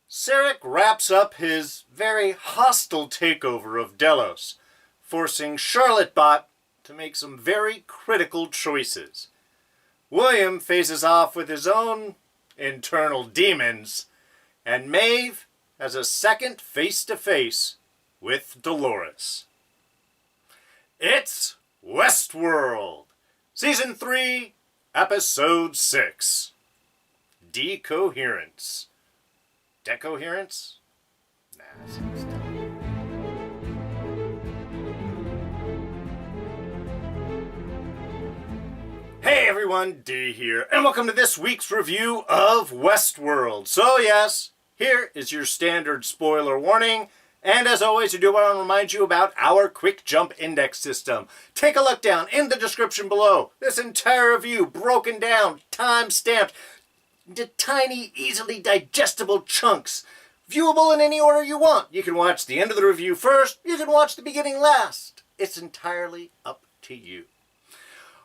Sarec wraps up his very hostile takeover of Delos, forcing Charlottebot to make some very critical choices. William faces off with his own internal demons, and Maeve has a second face-to-face with Delores. It's Westworld, Season 3, Episode 6, Decoherence. Decoherence? Nah, that seems dumb. Hey everyone, D here, and welcome to this week's review of Westworld. So yes, here is your standard spoiler warning, and as always, I do want to remind you about our quick jump index system. Take a look down in the description below. This entire review broken down, time-stamped, into tiny, easily digestible chunks. Viewable in any order you want. You can watch the end of the review first. You can watch the beginning last. It's entirely up to you.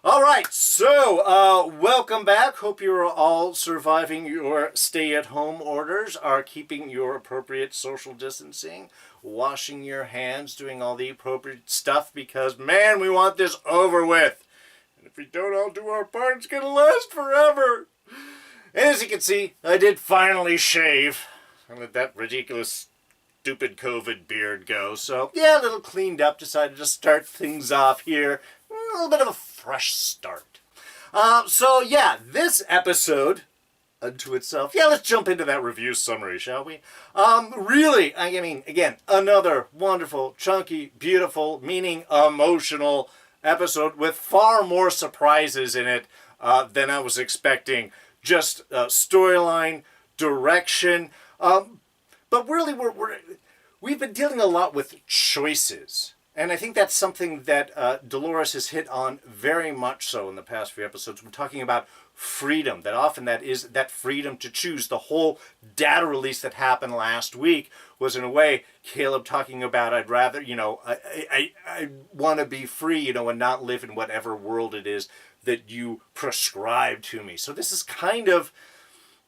Alright, so welcome back. Hope you're all surviving your stay-at-home orders, are keeping your appropriate social distancing, washing your hands, doing all the appropriate stuff, because, man, we want this over with. And if we don't all do our part, it's going to last forever. And as you can see, I did finally shave. I let that ridiculous, stupid COVID beard go. So, yeah, a little cleaned up. Decided to start things off here. A little bit of a fresh start. So, yeah, this episode, unto itself. Yeah, let's jump into that review summary, shall we? Really, I mean, again, another wonderful, chunky, beautiful, meaning emotional episode with far more surprises in it than I was expecting. Just storyline, direction, but really we've been dealing a lot with choices, and I think that's something that Delores has hit on very much so in the past few episodes. We're talking about freedom, that often that is that freedom to choose. The whole data release that happened last week was, in a way, Caleb talking about, I'd rather, I want to be free, and not live in whatever world it is that you prescribe to me. So this is kind of,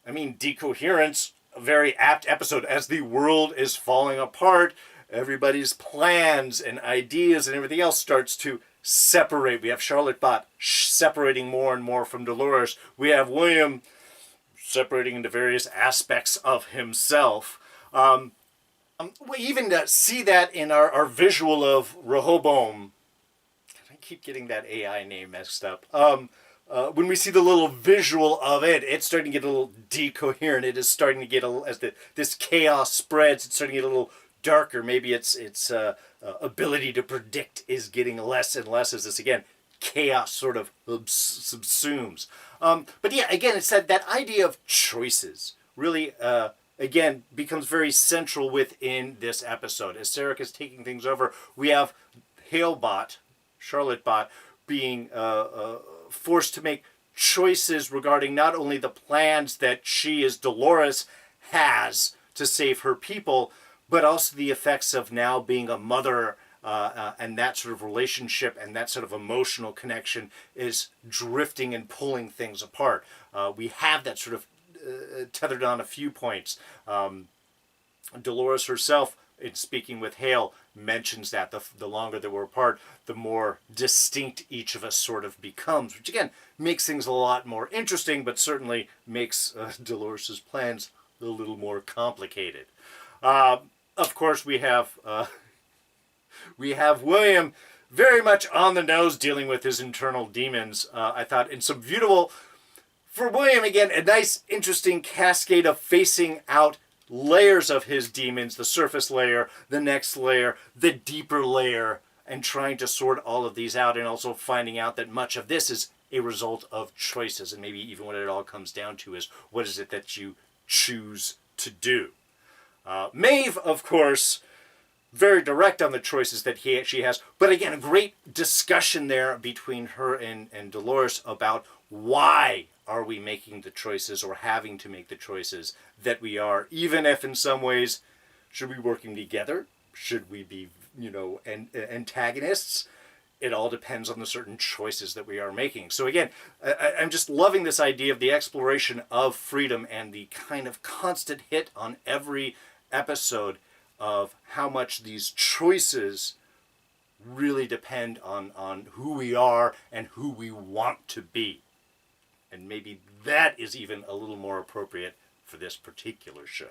Decoherence, a very apt episode as the world is falling apart. Everybody's plans and ideas and everything else starts to separate. We have Charlottebot separating more and more from Delores. We have William separating into various aspects of himself. We even see that in our visual of Rehoboam. I keep getting that AI name messed up. When we see the little visual of it, it's starting to get a little decoherent. It is starting to get as this chaos spreads. It's starting to get a little darker. Maybe its ability to predict is getting less and less as this, again, chaos sort of subsumes. But yeah, again, it's that idea of choices really, again, becomes very central within this episode. As Sarec is taking things over, we have Charlottebot, being forced to make choices regarding not only the plans that she, as Delores, has to save her people, but also the effects of now being a mother, and that sort of relationship and that sort of emotional connection is drifting and pulling things apart. We have that sort of tethered on a few points. Delores herself, in speaking with Hale, mentions that the longer that we're apart, the more distinct each of us sort of becomes, which again makes things a lot more interesting, but certainly makes Delores' plans a little more complicated. Of course, we have William very much on the nose dealing with his internal demons. I thought in some beautiful, for William again, a nice, interesting cascade of facing out layers of his demons, the surface layer, the next layer, the deeper layer, and trying to sort all of these out, and also finding out that much of this is a result of choices, and maybe even what it all comes down to is, what is it that you choose to do? Maeve, of course, very direct on the choices that she has, but again, a great discussion there between her and Delores about why are we making the choices or having to make the choices that we are, even if in some ways, should we be working together? Should we be, antagonists? it all depends on the certain choices that we are making. So again, I'm just loving this idea of the exploration of freedom and the kind of constant hit on every episode of how much these choices really depend on who we are and who we want to be. And maybe that is even a little more appropriate for this particular show.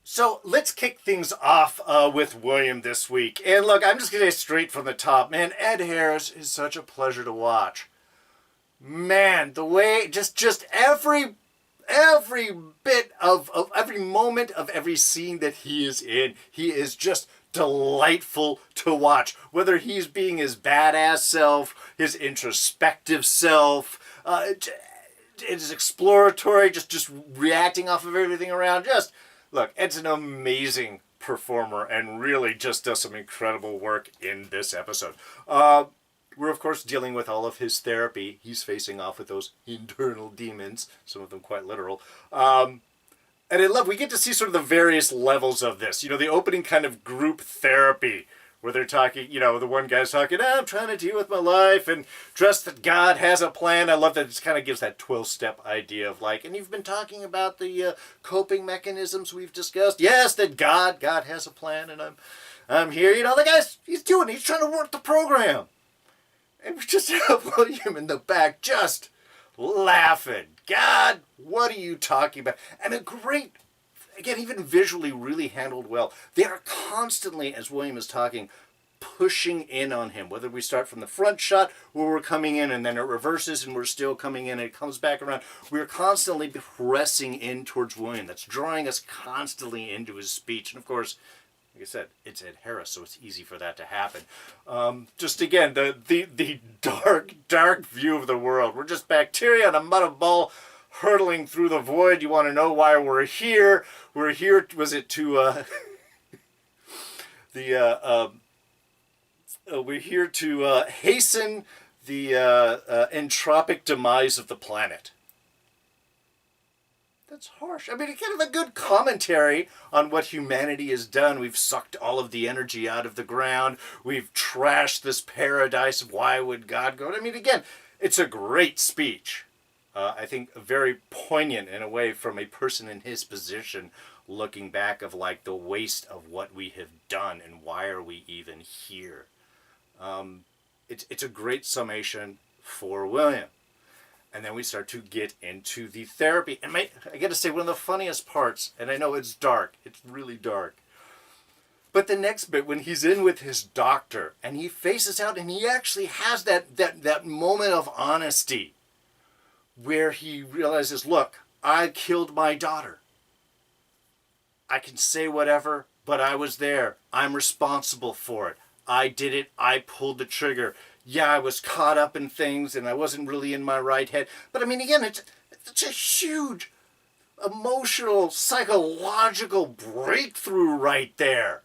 So let's kick things off with William this week. And look, I'm just going to say straight from the top, man, Ed Harris is such a pleasure to watch. Man, the way, just every bit of every moment of every scene that he is in, he is just delightful to watch. Whether he's being his badass self, his introspective self, his exploratory, just reacting off of everything around, look, Ed's an amazing performer and really just does some incredible work in this episode. We're, of course, dealing with all of his therapy. He's facing off with those internal demons, some of them quite literal. And I love, we get to see sort of the various levels of this. You know, the opening kind of group therapy, where they're talking, you know, the one guy's talking, I'm trying to deal with my life and trust that God has a plan. I love that it kind of gives that 12-step idea of like, and you've been talking about the coping mechanisms we've discussed. Yes, that God has a plan, and I'm here. You know, the guy's, he's trying to work the program. And we just have William in the back just laughing. God, what are you talking about? And a great, again, even visually really handled well. They are constantly, as William is talking, pushing in on him. Whether we start from the front shot where we're coming in and then it reverses and we're still coming in and it comes back around. We're constantly pressing in towards William. That's drawing us constantly into his speech. And of course, like I said, it's Ed Harris, so it's easy for that to happen. Just again, the dark view of the world. We're just bacteria on a mud ball hurtling through the void. You want to know why we're here? We're here, was it to we're here to hasten the entropic demise of the planet. That's harsh. I mean, it's kind of a good commentary on what humanity has done. We've sucked all of the energy out of the ground. We've trashed this paradise. Why would God go? I mean, again, it's a great speech. I think very poignant in a way from a person in his position looking back of like the waste of what we have done and why are we even here. It's a great summation for William. And then we start to get into the therapy. And I got to say, one of the funniest parts, and I know it's dark, it's really dark, but the next bit when he's in with his doctor and he faces out and he actually has that moment of honesty where he realizes, look, I killed my daughter. I can say whatever, but I was there. I'm responsible for it. I did it. I pulled the trigger. Yeah, I was caught up in things and I wasn't really in my right head. But I mean, again, it's a huge emotional, psychological breakthrough right there.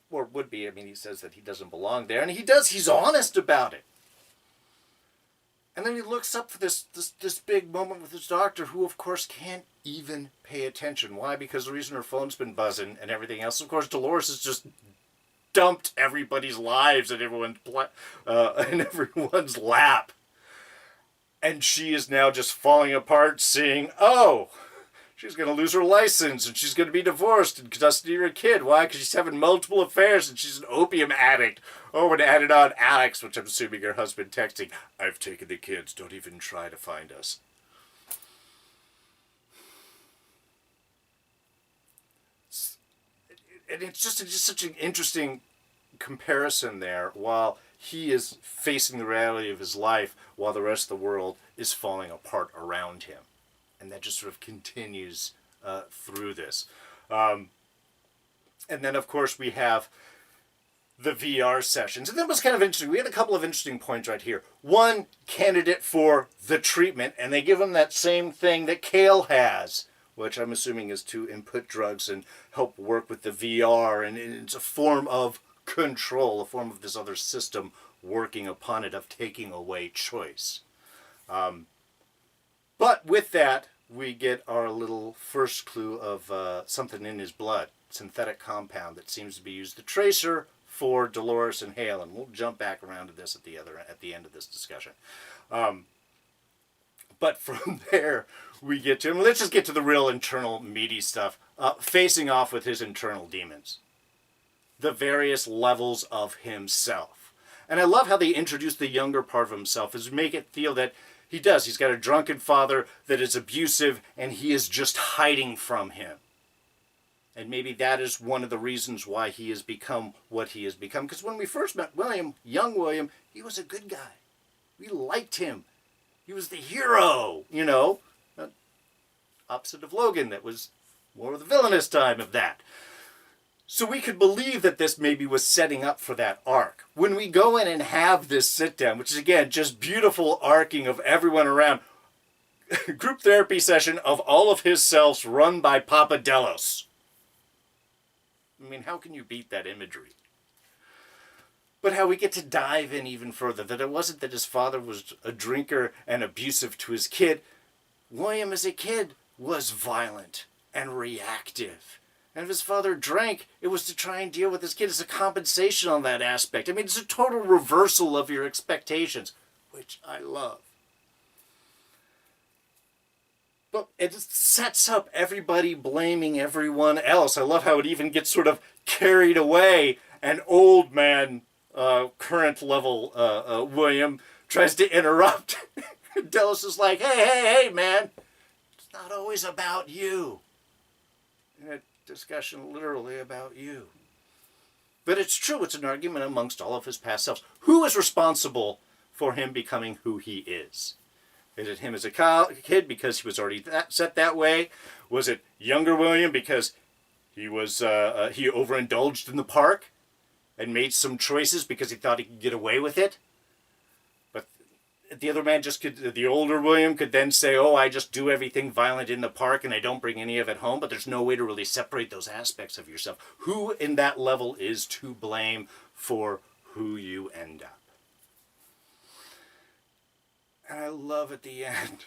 Or would be. I mean, he says that he doesn't belong there. And he does. He's honest about it. And then he looks up for this big moment with his doctor, who, of course, can't even pay attention. Why? Because the reason her phone's been buzzing and everything else. Of course, Delores has just dumped everybody's lives in everyone's lap. And she is now just falling apart, seeing, oh, she's going to lose her license and she's going to be divorced and custody of her kid. Why? Because she's having multiple affairs and she's an opium addict. Oh, and added on Alex, which I'm assuming her husband texting, I've taken the kids, don't even try to find us. And it's just such an interesting comparison there while he is facing the reality of his life while the rest of the world is falling apart around him. And that just sort of continues through this. And then, of course, we have the VR sessions. And that was kind of interesting. We had a couple of interesting points right here. One, candidate for the treatment, and they give him that same thing that Kale has, which I'm assuming is to input drugs and help work with the VR. And it's a form of control, a form of this other system working upon it, of taking away choice. But with that, we get our little first clue of something in his blood, synthetic compound that seems to be used, the tracer for Delores and Hale, and we'll jump back around to this at the end of this discussion. But from there, we get to, let's just get to the real internal meaty stuff, facing off with his internal demons. The various levels of himself. And I love how they introduce the younger part of himself, is make it feel that he's got a drunken father that is abusive, and he is just hiding from him. And maybe that is one of the reasons why he has become what he has become. Because when we first met William, young William, he was a good guy. We liked him. He was the hero, opposite of Logan, that was more of the villainous time of that. So we could believe that this maybe was setting up for that arc. When we go in and have this sit down, which is again just beautiful arcing of everyone around, group therapy session of all of his selves run by Papa Delos. I mean, how can you beat that imagery? But how we get to dive in even further, that it wasn't that his father was a drinker and abusive to his kid. William as a kid was violent and reactive. And if his father drank, it was to try and deal with his kid as a compensation on that aspect. I mean, it's a total reversal of your expectations, which I love. But it sets up everybody blaming everyone else. I love how it even gets sort of carried away. An old man, current level William, tries to interrupt. Delos is like, hey, man, it's not always about you. And a discussion literally about you. But it's true, it's an argument amongst all of his past selves. Who is responsible for him becoming who he is? Is it him as a kid because he was already set that way? Was it younger William because he was he overindulged in the park and made some choices because he thought he could get away with it? But the other man the older William could then say, oh, I just do everything violent in the park and I don't bring any of it home, but there's no way to really separate those aspects of yourself. Who in that level is to blame for who you end up? And I love at the end,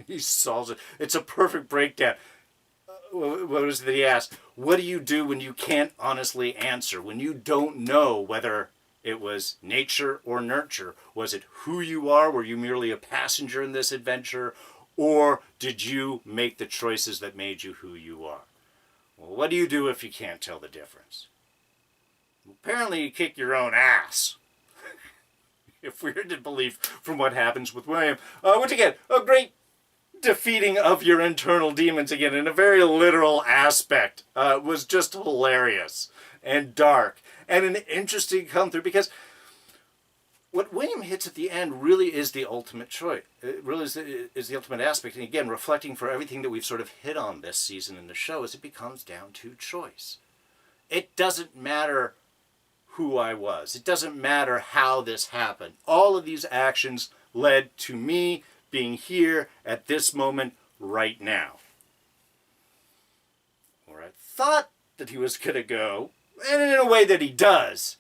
he solves it. It's a perfect breakdown. What was it that he asked? What do you do when you can't honestly answer? When you don't know whether it was nature or nurture? Was it who you are? Were you merely a passenger in this adventure? Or did you make the choices that made you who you are? Well, what do you do if you can't tell the difference? Apparently you kick your own ass. If we're to believe from what happens with William. Which again, a great defeating of your internal demons again in a very literal aspect. Was just hilarious and dark and an interesting come through, because what William hits at the end really is the ultimate choice. It really is the ultimate aspect. And again, reflecting for everything that we've sort of hit on this season in the show, is it becomes down to choice. It doesn't matter who I was. It doesn't matter how this happened. All of these actions led to me being here at this moment right now. Where I thought that he was going to go, and in a way that he does,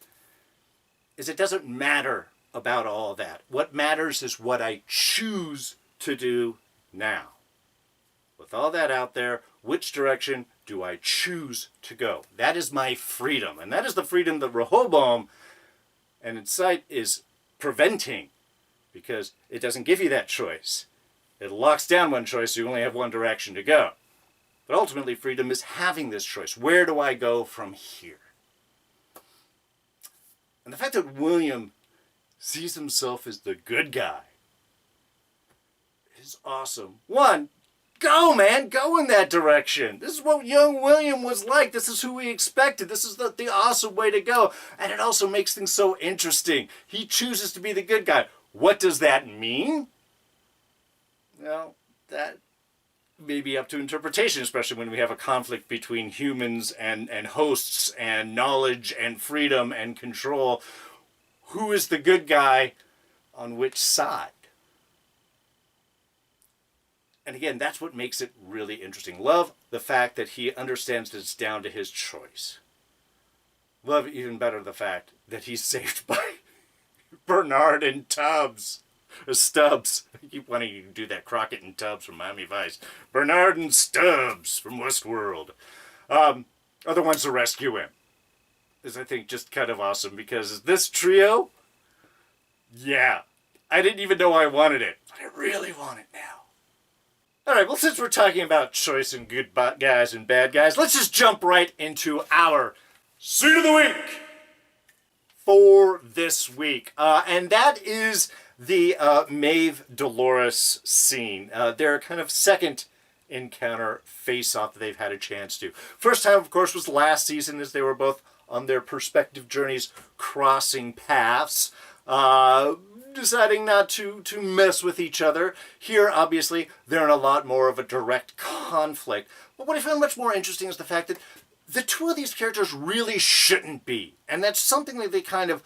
is it doesn't matter about all that. What matters is what I choose to do now. With all that out there, which direction do I choose to go? That is my freedom. And that is the freedom that Rehoboam and Insight is preventing, because it doesn't give you that choice. It locks down one choice, so you only have one direction to go. But ultimately, freedom is having this choice. Where do I go from here? And the fact that William sees himself as the good guy is awesome. One, go, man. Go in that direction. This is what young William was like. This is who we expected. This is the awesome way to go. And it also makes things so interesting. He chooses to be the good guy. What does that mean? Well, that may be up to interpretation, especially when we have a conflict between humans and hosts and knowledge and freedom and control. Who is the good guy on which side? And again, that's what makes it really interesting. Love the fact that he understands that it's down to his choice. Love even better the fact that he's saved by Bernard and Stubbs. I keep wanting to do that. Crockett and Tubbs from Miami Vice. Bernard and Stubbs from Westworld. Are the ones to rescue him. is, I think, just kind of awesome, because this trio, yeah, I didn't even know I wanted it, but I really want it now. Alright, well, since we're talking about choice and good guys and bad guys, let's just jump right into our Scene of the Week for this week. And that is the Maeve Delores scene. Their kind of second encounter face-off that they've had a chance to. First time, of course, was last season, as they were both on their respective journeys crossing paths, deciding not to mess with each other. Here, obviously, they're in a lot more of a direct conflict. But what I found much more interesting is the fact that the two of these characters really shouldn't be. And that's something that they kind of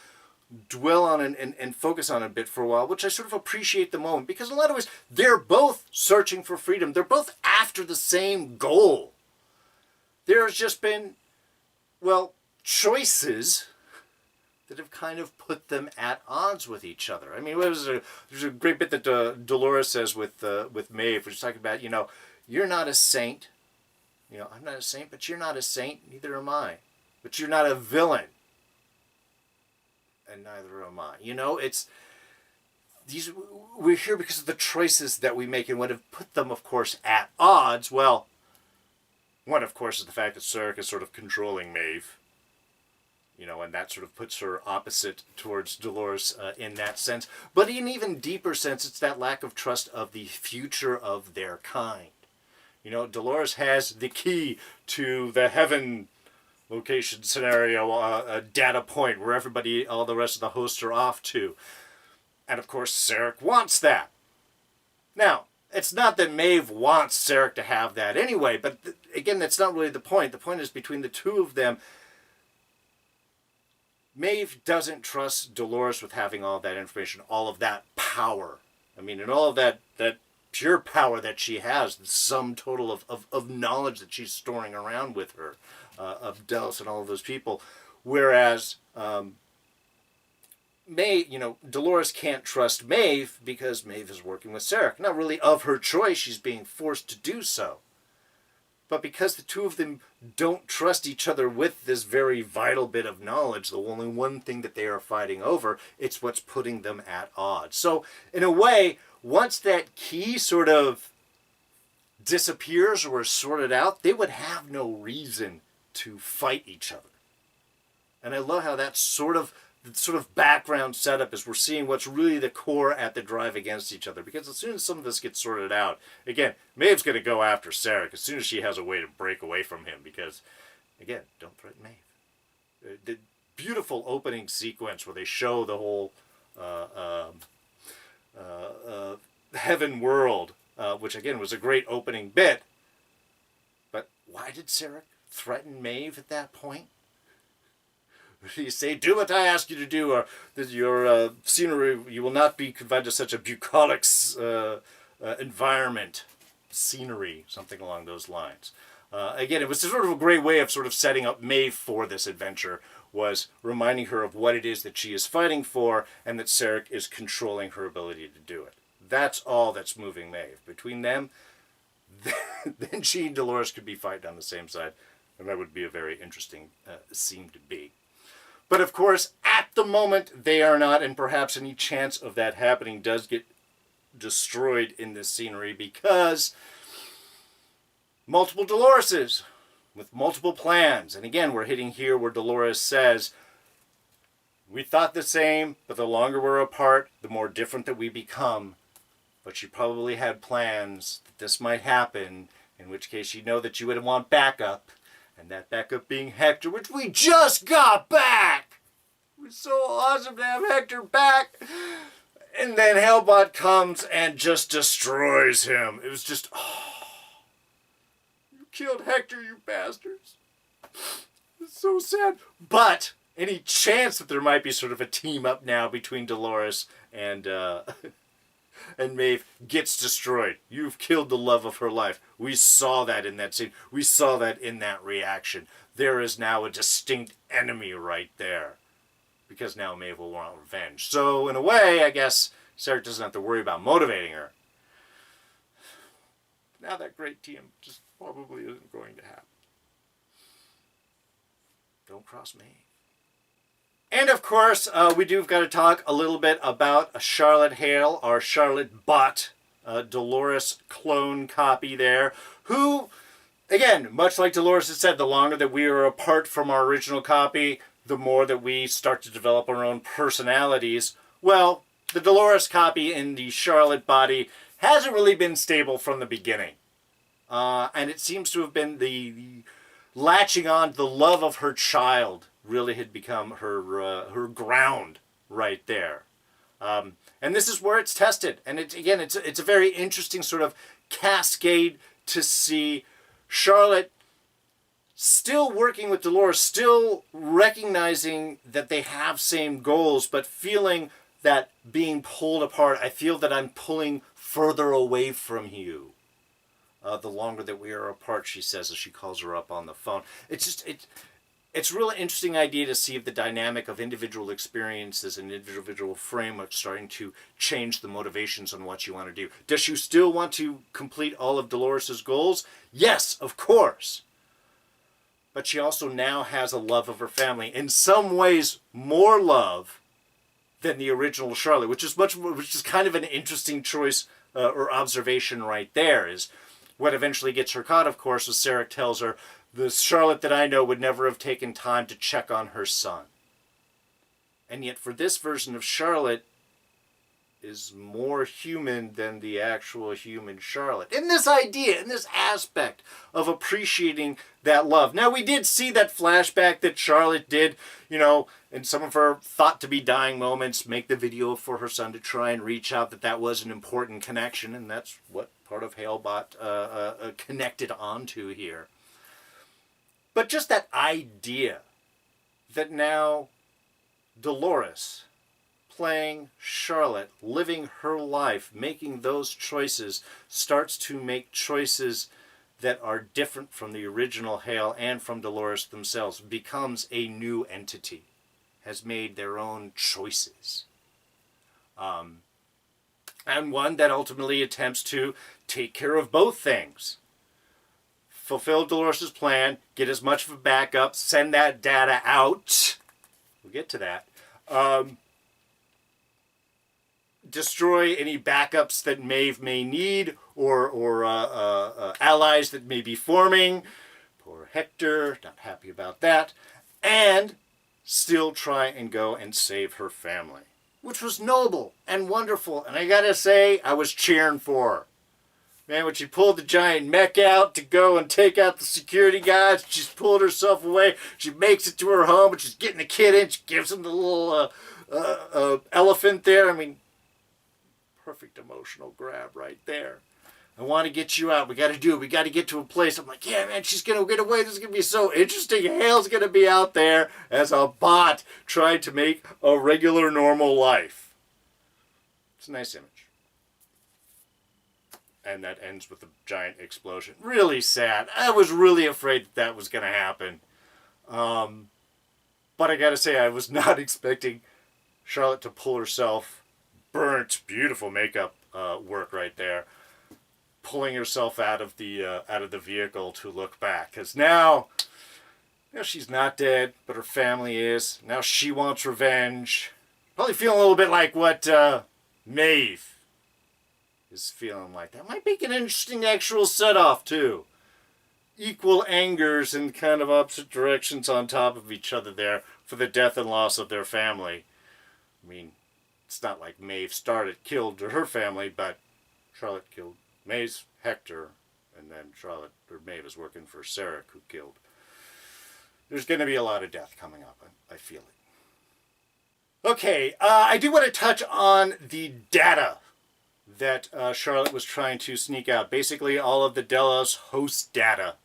dwell on and focus on a bit for a while, which I sort of appreciate the moment, because in a lot of ways, they're both searching for freedom. They're both after the same goal. There's just been, well, choices that have kind of put them at odds with each other. I mean, there's a great bit that Delores says with Maeve, which is talking about, you're not a saint. I'm not a saint, but you're not a saint, neither am I. But you're not a villain, and neither am I. It's these. We're here because of the choices that we make, and what have put them, of course, at odds. Well, one, of course, is the fact that Sarec is sort of controlling Maeve. And that sort of puts her opposite towards Delores in that sense. But in an even deeper sense, it's that lack of trust of the future of their kind. Delores has the key to the heaven location scenario, a data point where all the rest of the hosts are off to. And of course, Sarec wants that. Now, it's not that Maeve wants Sarec to have that anyway, but again, that's not really the point. The point is between the two of them, Maeve doesn't trust Delores with having all that information, all of that power. And all of that pure power that she has, the sum total of knowledge that she's storing around with her, of Delos and all of those people. Whereas Delores can't trust Maeve because Maeve is working with Sarec. Not really of her choice, she's being forced to do so. But because the two of them don't trust each other with this very vital bit of knowledge, the only one thing that they are fighting over, it's what's putting them at odds. So, in a way, once that key sort of disappears or is sorted out, they would have no reason to fight each other. And I love how that's sort of background setup is we're seeing what's really the core at the drive against each other. Because as soon as some of this gets sorted out, again, Maeve's going to go after Sarec as soon as she has a way to break away from him. Because, again, don't threaten Maeve. The beautiful opening sequence where they show the whole heaven world, which again was a great opening bit. But why did Sarec threaten Maeve at that point? You say, do what I ask you to do, or your scenery, you will not be confined to such a bucolic environment. Scenery, something along those lines. Again, it was sort of a great way of sort of setting up Maeve for this adventure, was reminding her of what it is that she is fighting for, and that Sarec is controlling her ability to do it. That's all that's moving Maeve. Between them, then she and Delores could be fighting on the same side, and that would be a very interesting scene to be. But of course, at the moment, they are not, and perhaps any chance of that happening does get destroyed in this scenery, because multiple Deloreses with multiple plans. And again, we're hitting here where Delores says, we thought the same, but the longer we're apart, the more different that we become. But she probably had plans that this might happen, in which case you know that you would want backup. And that backup being Hector, which we just got back! It was so awesome to have Hector back! And then Hellbot comes and just destroys him. It was just, you killed Hector, you bastards. It's so sad. But any chance that there might be sort of a team up now between Delores and Maeve gets destroyed. You've killed the love of her life. We saw that in that scene. We saw that in that reaction. There is now a distinct enemy right there. Because now Maeve will want revenge. So, in a way, I guess Sarec doesn't have to worry about motivating her. Now that great team just probably isn't going to happen. Don't cross Maeve. And of course, we do got to talk a little bit about Charlotte Hale, our Charlotte bot, Delores clone copy there, who, again, much like Delores has said, the longer that we are apart from our original copy, the more that we start to develop our own personalities. Well, the Delores copy in the Charlotte body hasn't really been stable from the beginning. And it seems to have been the latching on to the love of her child really had become her ground right there. And this is where it's tested. And it's a very interesting sort of cascade to see Charlotte still working with Delores, still recognizing that they have same goals, but feeling that being pulled apart, I feel that I'm pulling further away from you. The longer that we are apart, she says as she calls her up on the phone. It's a really interesting idea to see if the dynamic of individual experiences and individual frameworks starting to change the motivations on what you want to do. Does she still want to complete all of Dolores' goals? Yes, of course. But she also now has a love of her family. In some ways, more love than the original Charlotte, which is kind of an interesting choice or observation right there. Is what eventually gets her caught, of course, as Sarec tells her, the Charlotte that I know would never have taken time to check on her son. And yet for this version of Charlotte is more human than the actual human Charlotte. In this idea, in this aspect of appreciating that love. Now, we did see that flashback that Charlotte did, in some of her thought to be dying moments, make the video for her son to try and reach out, that was an important connection, and that's what part of Halebot connected onto here. But just that idea that now Delores, playing Charlotte, living her life, making those choices, starts to make choices that are different from the original Hale and from Delores themselves, becomes a new entity, has made their own choices. And one that ultimately attempts to take care of both things. Fulfill Dolores' plan, get as much of a backup, send that data out. We'll get to that. Destroy any backups that Maeve may need or allies that may be forming. Poor Hector, not happy about that. And still try and go and save her family, which was noble and wonderful. And I gotta say, I was cheering for her. Man, when she pulled the giant mech out to go and take out the security guys, she's pulled herself away. She makes it to her home, but she's getting the kid in. She gives him the little elephant there. I mean, perfect emotional grab right there. I want to get you out. We got to do it. We got to get to a place. I'm like, yeah, man, she's going to get away. This is going to be so interesting. Hale's going to be out there as a bot trying to make a regular, normal life. It's a nice image. And that ends with a giant explosion. Really sad. I was really afraid that was going to happen. But I got to say, I was not expecting Charlotte to pull herself. Burnt, beautiful makeup work right there. Pulling herself out of the vehicle to look back. Because now she's not dead, but her family is. Now she wants revenge. Probably feeling a little bit like what Maeve is feeling like. That might make an interesting actual set-off, too. Equal angers in kind of opposite directions on top of each other there for the death and loss of their family. I mean, it's not like Maeve killed her family, but Charlotte killed Maeve's Hector, and then Maeve is working for Sarec, who killed. There's going to be a lot of death coming up, I feel it. Okay, I do want to touch on the data that Charlotte was trying to sneak out. Basically, all of the Delos host data,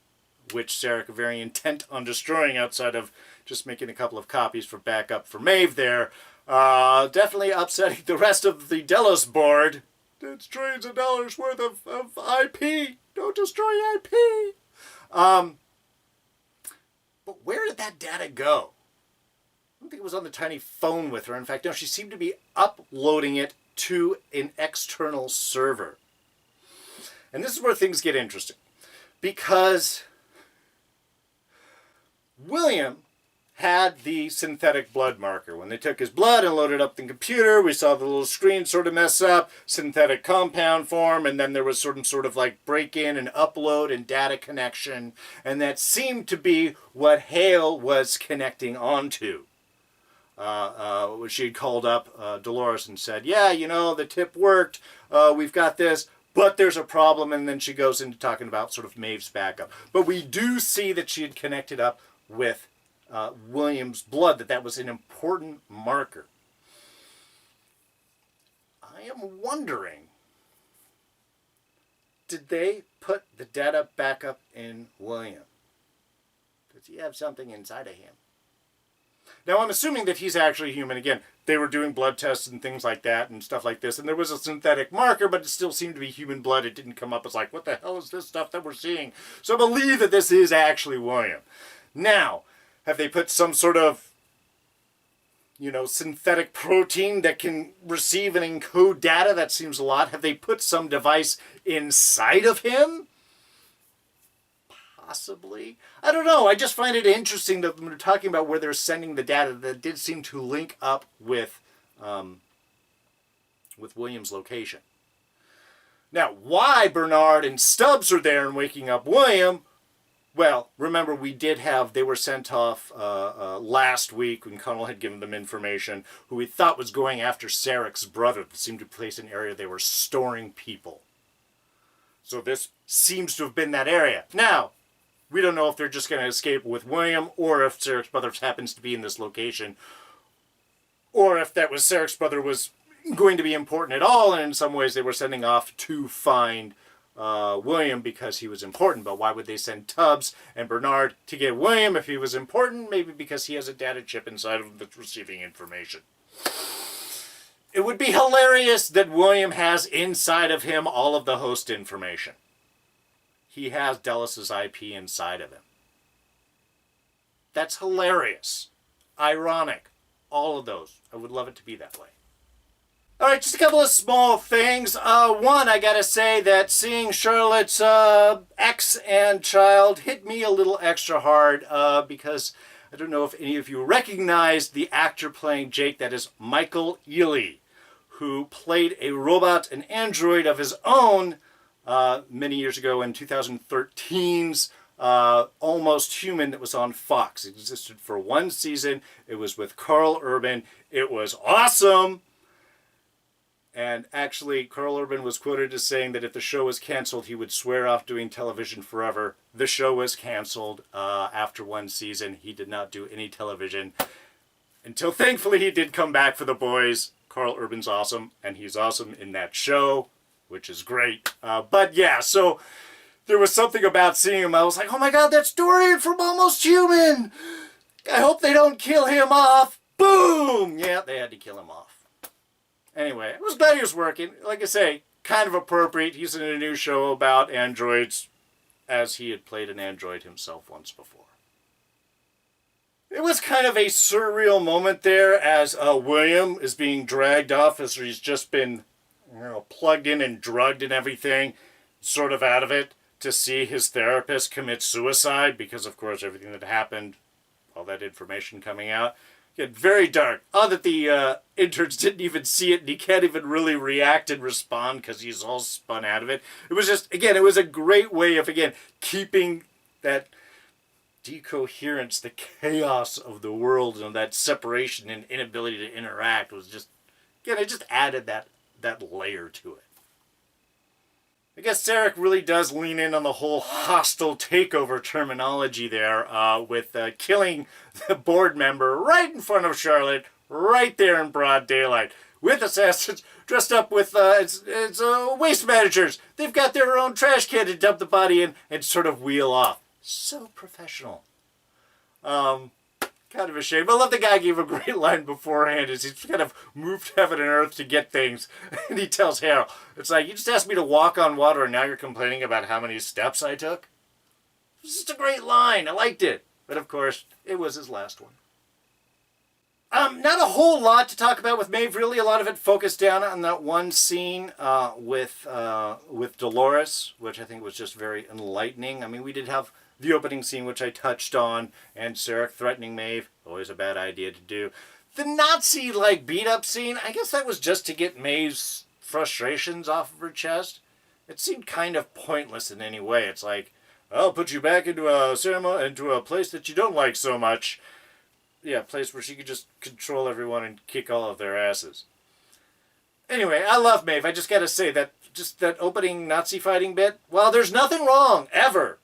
which Sarec are very intent on destroying outside of just making a couple of copies for backup for Maeve there. Definitely upsetting the rest of the Delos board. It's trillions of dollars worth of IP. Don't destroy IP. But where did that data go? I don't think it was on the tiny phone with her. In fact, no, she seemed to be uploading it to an external server. And this is where things get interesting. Because William had the synthetic blood marker. When they took his blood and loaded up the computer, we saw the little screen sort of mess up, synthetic compound form, and then there was sort of like break-in and upload and data connection, and that seemed to be what Hale was connecting onto. She had called up Delores and said, yeah, you know, the tip worked, we've got this, but there's a problem, and then she goes into talking about sort of Maeve's backup. But we do see that she had connected up with William's blood, that was an important marker. I am wondering, did they put the data back up in William? Does he have something inside of him? Now, I'm assuming that he's actually human. Again, they were doing blood tests and things like that and stuff like this, and there was a synthetic marker, but it still seemed to be human blood. It didn't come up as like, what the hell is this stuff that we're seeing? So I believe that this is actually William. Now, have they put some sort of, you know, synthetic protein that can receive and encode data? That seems a lot. Have they put some device inside of him? Possibly. I don't know. I just find it interesting that when we're talking about where they're sending the data, that did seem to link up with William's location. Now, why Bernard and Stubbs are there and waking up William? Well, remember they were sent off last week when Connell had given them information, who we thought was going after Sarec's brother. That seemed to place an area they were storing people. So this seems to have been that area. Now, we don't know if they're just going to escape with William, or if Sarec's brother happens to be in this location, or if that was Sarec's brother was going to be important at all, and in some ways they were sending off to find William because he was important. But why would they send Tubbs and Bernard to get William if he was important? Maybe because he has a data chip inside of him that's receiving information. It would be hilarious that William has inside of him all of the host information. He has Delos' IP inside of him. That's hilarious. Ironic. All of those. I would love it to be that way. Alright, just a couple of small things. One, I gotta say that seeing Charlotte's ex and child hit me a little extra hard because I don't know if any of you recognize the actor playing Jake. That is Michael Ealy, who played a robot, an android of his own, many years ago in 2013's Almost Human that was on Fox. It existed for one season. It was with Carl Urban. It was awesome. And actually, Carl Urban was quoted as saying that if the show was canceled, he would swear off doing television forever. The show was canceled after one season. He did not do any television until thankfully he did come back for The Boys. Carl Urban's awesome, and he's awesome in that show, which is great. But yeah, so there was something about seeing him. I was like, oh my god, that's Dorian from Almost Human! I hope they don't kill him off. Boom! Yeah, they had to kill him off. Anyway, I was glad he was working. Like I say, kind of appropriate. He's in a new show about androids, as he had played an android himself once before. It was kind of a surreal moment there as William is being dragged off as he's just been, plugged in and drugged and everything, sort of out of it, to see his therapist commit suicide because, of course, everything that happened, all that information coming out. Get very dark. Oh, that the interns didn't even see it, and he can't even really react and respond because he's all spun out of it. It was just, again, it was a great way of, again, keeping that decoherence, the chaos of the world, and that separation and inability to interact was just, again, it just added that layer to it. I guess Sarec really does lean in on the whole hostile takeover terminology there with killing the board member right in front of Charlotte, right there in broad daylight, with assassins dressed up with it's waste managers. They've got their own trash can to dump the body in and sort of wheel off. So professional. Kind of a shame. I love the guy gave a great line beforehand as he's kind of moved heaven and earth to get things. And he tells Harold, it's like, you just asked me to walk on water and now you're complaining about how many steps I took? It's just a great line. I liked it. But of course, it was his last one. Not a whole lot to talk about with Maeve, really. A lot of it focused down on that one scene with Delores, which I think was just very enlightening. I mean, we did have the opening scene, which I touched on, and Sarec threatening Maeve, always a bad idea to do. The Nazi, beat-up scene, I guess that was just to get Maeve's frustrations off of her chest. It seemed kind of pointless in any way. It's like, I'll put you back into a ceremony, into a place that you don't like so much. Yeah, a place where she could just control everyone and kick all of their asses. Anyway, I love Maeve. I just gotta say that opening Nazi fighting bit, well, there's nothing wrong, ever,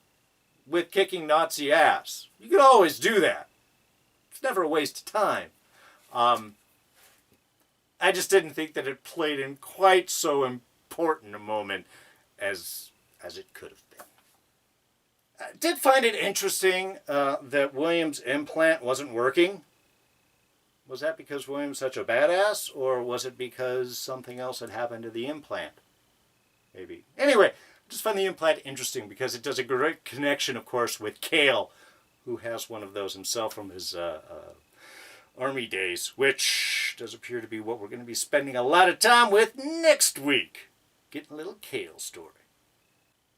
with kicking Nazi ass. You can always do that. It's never a waste of time. I just didn't think that it played in quite so important a moment as it could have been. I did find it interesting that William's implant wasn't working. Was that because William's such a badass, or was it because something else had happened to the implant? Maybe. Anyway, I just find the implant interesting because it does a great connection, of course, with Cale, who has one of those himself from his army days, which does appear to be what we're going to be spending a lot of time with next week. Getting a little Cale story.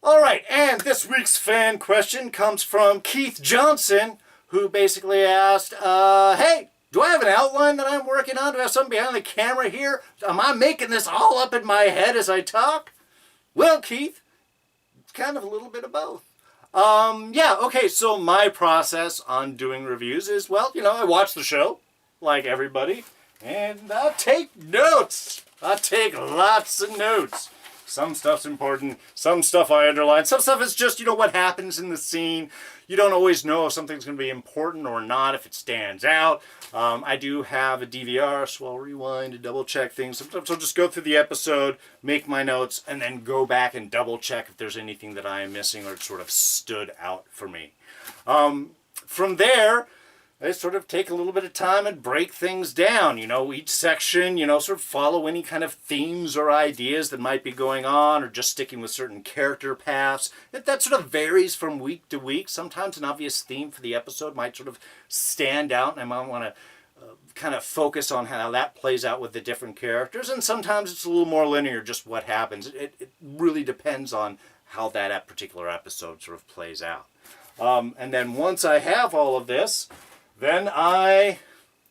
Alright, and this week's fan question comes from Keith Johnson, who basically asked, hey, do I have an outline that I'm working on? Do I have something behind the camera here? Am I making this all up in my head as I talk? Well, Keith, it's kind of a little bit of both. Yeah, okay, so my process on doing reviews is, well, I watch the show, like everybody, and I take notes. I take lots of notes. Some stuff's important, some stuff I underline, some stuff is just, what happens in the scene. You don't always know if something's going to be important or not, if it stands out. I do have a DVR, so I'll rewind and double check things. Sometimes I'll just go through the episode, make my notes, and then go back and double check if there's anything that I am missing or sort of stood out for me. From there, I sort of take a little bit of time and break things down, each section, sort of follow any kind of themes or ideas that might be going on, or just sticking with certain character paths. That sort of varies from week to week. Sometimes an obvious theme for the episode might sort of stand out, and I might want to kind of focus on how that plays out with the different characters, and sometimes it's a little more linear, just what happens. It really depends on how that particular episode sort of plays out. And then once I have all of this, then I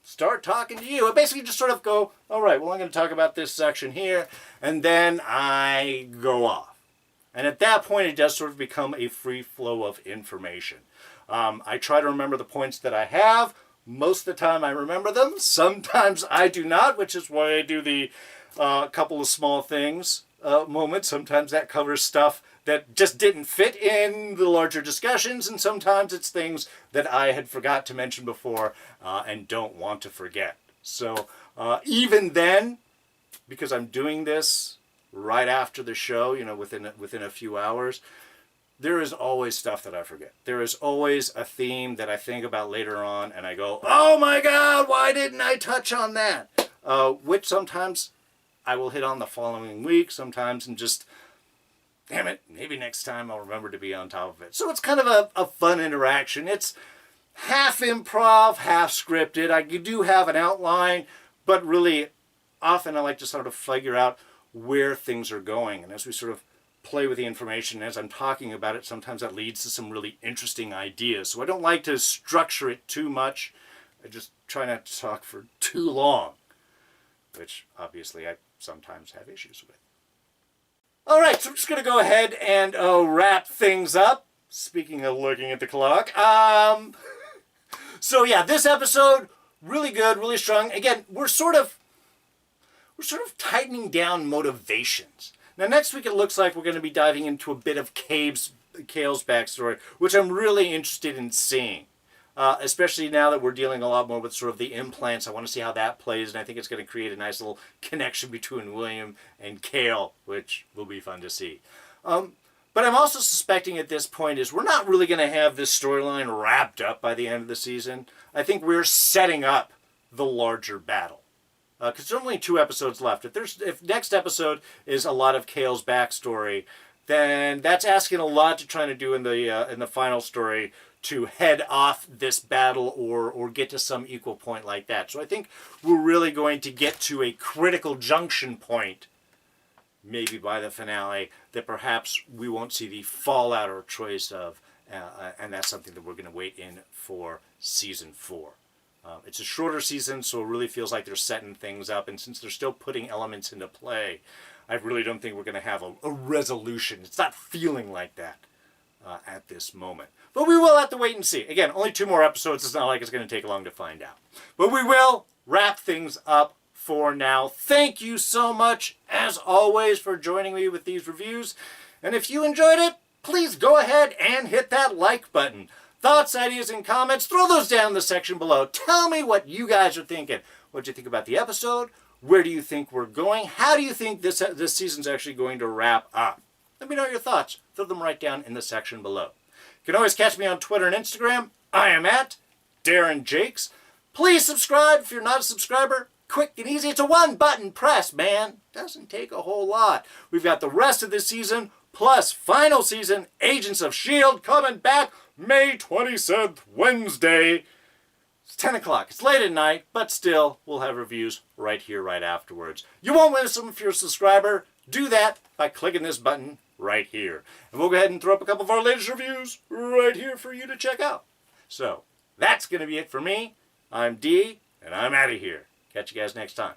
start talking to you. I basically just sort of go, all right, well, I'm going to talk about this section here, and then I go off. And at that point, it does sort of become a free flow of information. I try to remember the points that I have. Most of the time, I remember them. Sometimes I do not, which is why I do the couple of small things moment. Sometimes that covers stuff that just didn't fit in the larger discussions, and sometimes it's things that I had forgot to mention before and don't want to forget. So even then, because I'm doing this right after the show, within a few hours, there is always stuff that I forget. There is always a theme that I think about later on, and I go, oh my God, why didn't I touch on that? Which sometimes I will hit on the following week, sometimes, and just, damn it, maybe next time I'll remember to be on top of it. So it's kind of a fun interaction. It's half improv, half scripted. I do have an outline, but really often I like to sort of figure out where things are going. And as we sort of play with the information, as I'm talking about it, sometimes that leads to some really interesting ideas. So I don't like to structure it too much. I just try not to talk for too long, which obviously I sometimes have issues with. All right, so I'm just going to go ahead and wrap things up. Speaking of looking at the clock. So yeah, this episode, really good, really strong. Again, we're sort of tightening down motivations. Now next week it looks like we're going to be diving into a bit of Cale's backstory, which I'm really interested in seeing. Especially now that we're dealing a lot more with sort of the implants. I want to see how that plays, and I think it's going to create a nice little connection between William and Cale, which will be fun to see. But I'm also suspecting at this point is we're not really going to have this storyline wrapped up by the end of the season. I think we're setting up the larger battle. Because there's only 2 episodes left. If next episode is a lot of Cale's backstory, then that's asking a lot to try to do in the final story to head off this battle or get to some equal point like that. So I think we're really going to get to a critical junction point, maybe by the finale, that perhaps we won't see the fallout or choice of and that's something that we're going to wait in for Season 4. It's a shorter season, so it really feels like they're setting things up, and since they're still putting elements into play, I really don't think we're going to have a resolution. It's not feeling like that at this moment. But we will have to wait and see. Again, only 2 more episodes. It's not like it's going to take long to find out. But we will wrap things up for now. Thank you so much, as always, for joining me with these reviews. And if you enjoyed it, please go ahead and hit that like button. Thoughts, ideas, and comments, throw those down in the section below. Tell me what you guys are thinking. What do you think about the episode? Where do you think we're going? How do you think this season's actually going to wrap up? Let me know your thoughts. Throw them right down in the section below. You can always catch me on Twitter and Instagram. I am at Darren Jakes. Please subscribe if you're not a subscriber. Quick and easy. It's a 1-button press, man. Doesn't take a whole lot. We've got the rest of this season, plus final season, Agents of S.H.I.E.L.D. coming back May 27th, Wednesday. It's 10 o'clock. It's late at night, but still, we'll have reviews right here, right afterwards. You won't miss them if you're a subscriber. Do that by clicking this button right here. And we'll go ahead and throw up a couple of our latest reviews right here for you to check out. So, that's going to be it for me. I'm D, and I'm out of here. Catch you guys next time.